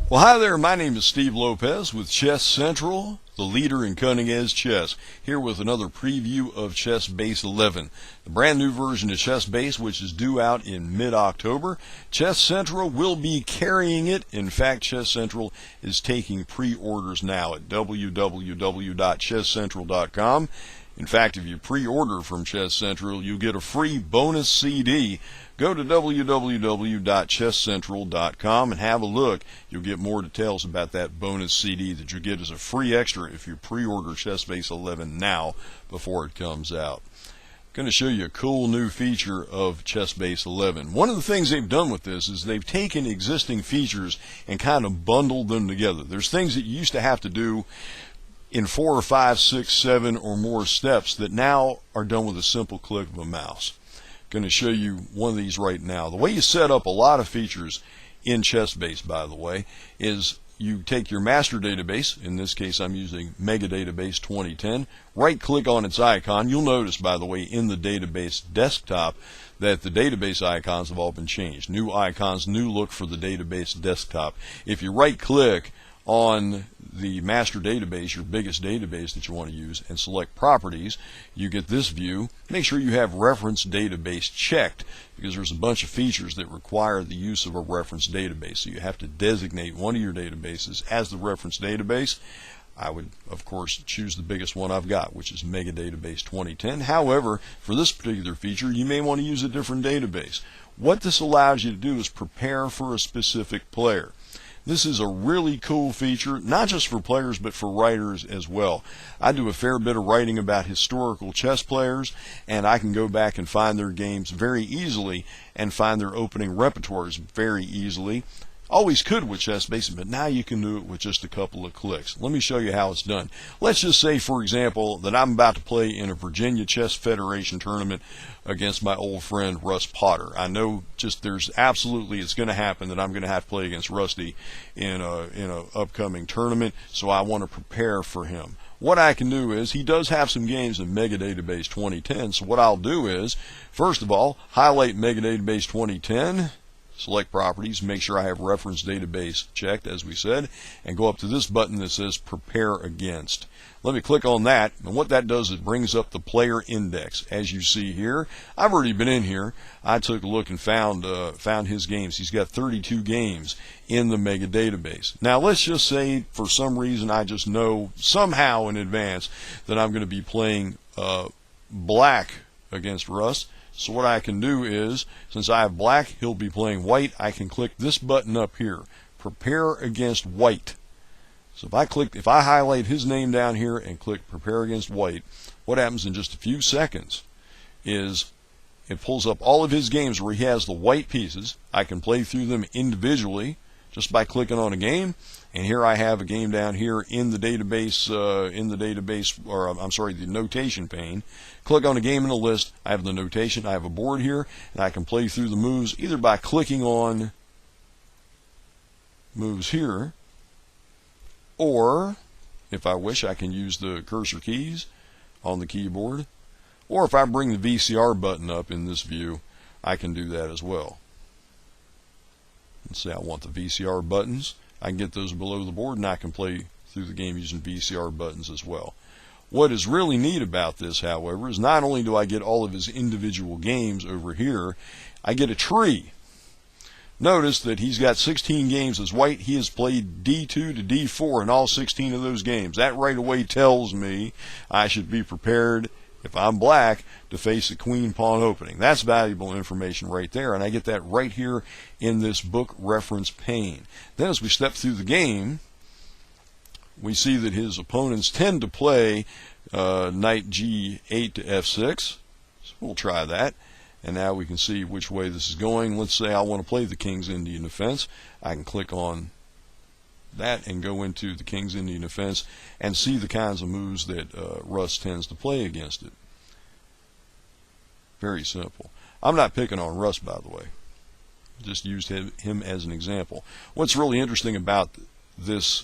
Well, hi there. My name is Steve Lopez with ChessCentral, the leader in cutting-edge chess, here with another preview of ChessBase 11, the brand new version of ChessBase, which is due out in mid-October. ChessCentral will be carrying it. In fact, ChessCentral is taking pre-orders now at www.chesscentral.com. In fact, if you pre-order from ChessCentral, you get a free bonus CD. Go to www.chesscentral.com and have a look. You'll get more details about that bonus CD that you get as a free extra if you pre-order ChessBase 11 now before it comes out. I'm going to show you a cool new feature of ChessBase 11. One of the things they've done with this is they've taken existing features and kind of bundled them together. There's things that you used to have to do in 4 or 5, 6, 7 or more steps that now are done with a simple click of a mouse. Going to show you one of these right now. The way you set up a lot of features in ChessBase, by the way, is you take your master database. In this case, I'm using Mega Database 2010. Right click on its icon. You'll notice, by the way, in the database desktop that the database icons have all been changed. New icons, new look for the database desktop. If you right click on the master database, your biggest database that you want to use, and select properties, you get this view. Make sure you have reference database checked, because there's a bunch of features that require the use of a reference database. So you have to designate one of your databases as the reference database. I would, of course, choose the biggest one I've got, which is Mega Database 2010. However, for this particular feature, you may want to use a different database. What this allows you to do is prepare for a specific player. This is a really cool feature, not just for players, but for writers as well. I do a fair bit of writing about historical chess players, and I can go back and find their games very easily and find their opening repertoires very easily. Always could with ChessBase, but now you can do it with just a couple of clicks. Let me show you how it's done. Let's just say, for example, that I'm about to play in a Virginia Chess Federation tournament against my old friend Russ Potter. I know it's going to happen that I'm going to have to play against Rusty in a upcoming tournament, so I want to prepare for him. What I can do is, he does have some games in Mega Database 2010, so what I'll do is, first of all, highlight Mega Database 2010, select properties, make sure I have reference database checked, as we said, and go up to this button that says prepare against. Let me click on that, and what that does is brings up the player index. As you see here, I've already been in here. I took a look and found his games. He's got 32 games in the Mega Database. Now let's just say for some reason I just know somehow in advance that I'm going to be playing black against Russ. So what I can do is, since I have black, he'll be playing white, I can click this button up here, prepare against white. So if I highlight his name down here and click prepare against white, what happens in just a few seconds is it pulls up all of his games where he has the white pieces. I can play through them individually just by clicking on a game, and here I have a game down here in the database, the notation pane. Click on a game in the list, I have the notation, I have a board here, and I can play through the moves either by clicking on moves here, or if I wish I can use the cursor keys on the keyboard, or if I bring the VCR button up in this view, I can do that as well. Let's say I want the VCR buttons. I can get those below the board, and I can play through the game using VCR buttons as well. What is really neat about this, however, is not only do I get all of his individual games over here, I get a tree. Notice that he's got 16 games as white. He has played D2 to D4 in all 16 of those games. That right away tells me I should be prepared, if I'm black, to face a queen pawn opening. That's valuable information right there, and I get that right here in this book reference pane. Then as we step through the game, we see that his opponents tend to play knight G8 to F6. So we'll try that, and now we can see which way this is going. Let's say I want to play the King's Indian Defense. I can click on that and go into the King's Indian Defense and see the kinds of moves that Russ tends to play against it. Very simple. I'm not picking on Russ, by the way. Just used him as an example. What's really interesting about this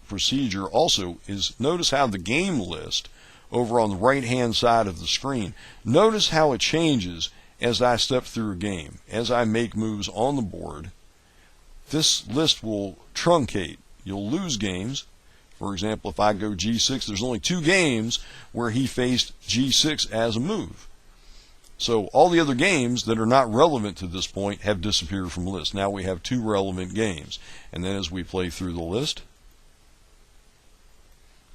procedure also is notice how the game list over on the right hand side of the screen, notice how it changes as I step through a game. As I make moves on the board, this list will truncate. You'll lose games. For example, if I go G6, there's only 2 games where he faced G6 as a move. So all the other games that are not relevant to this point have disappeared from the list. Now we have 2 relevant games. And then as we play through the list,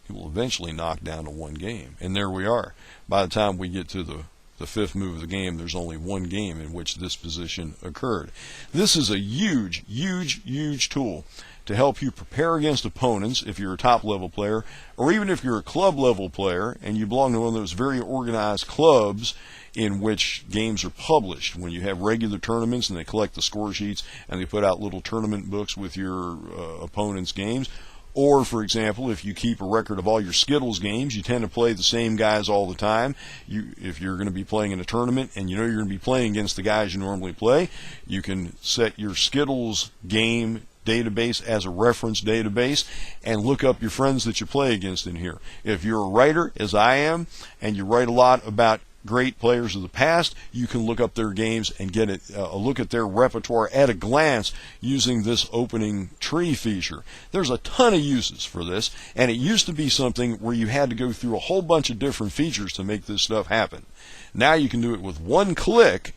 he will eventually knock down to 1 game. And there we are. By the time we get to the 5th move of the game, there's only 1 game in which this position occurred. This is a huge, huge, huge tool to help you prepare against opponents if you're a top level player, or even if you're a club level player and you belong to one of those very organized clubs in which games are published. When you have regular tournaments and they collect the score sheets and they put out little tournament books with your opponent's games. Or, for example, if you keep a record of all your Skittles games, you tend to play the same guys all the time. If you're going to be playing in a tournament and you know you're going to be playing against the guys you normally play, you can set your Skittles game database as a reference database and look up your friends that you play against in here. If you're a writer, as I am, and you write a lot about great players of the past, you can look up their games and get a look at their repertoire at a glance using this opening tree feature. There's a ton of uses for this, and it used to be something where you had to go through a whole bunch of different features to make this stuff happen. Now you can do it with 1 click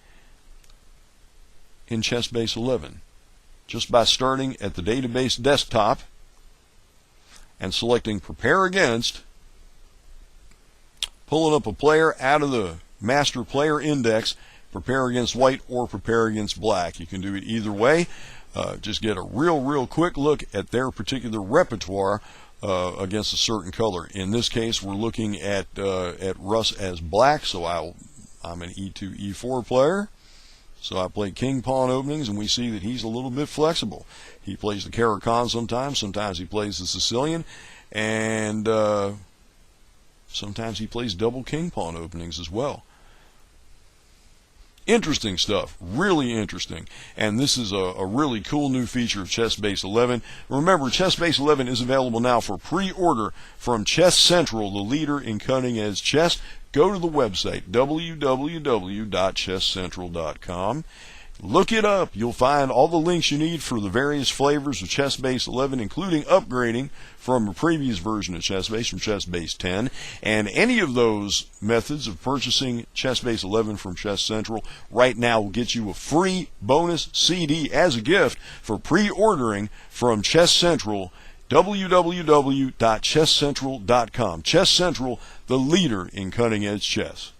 in ChessBase 11, just by starting at the database desktop and selecting Prepare Against, pulling up a player out of the master player index, prepare against white or prepare against black. You can do it either way. Just get a real quick look at their particular repertoire against a certain color. In this case, we're looking at Russ as black, so I'm an E2, E4 player. So I play king pawn openings, and we see that he's a little bit flexible. He plays the Caro-Kann sometimes he plays the Sicilian, and sometimes he plays double king pawn openings as well. Interesting stuff, really interesting. And this is a really cool new feature of ChessBase 11. Remember, ChessBase 11 is available now for pre-order from ChessCentral, the leader in cutting-edge chess. Go to the website, www.chesscentral.com. Look it up. You'll find all the links you need for the various flavors of ChessBase 11, including upgrading from a previous version of ChessBase, from ChessBase 10. And any of those methods of purchasing ChessBase 11 from Chess Central right now will get you a free bonus CD as a gift for pre-ordering from Chess Central, www.chesscentral.com. Chess Central, the leader in cutting-edge chess.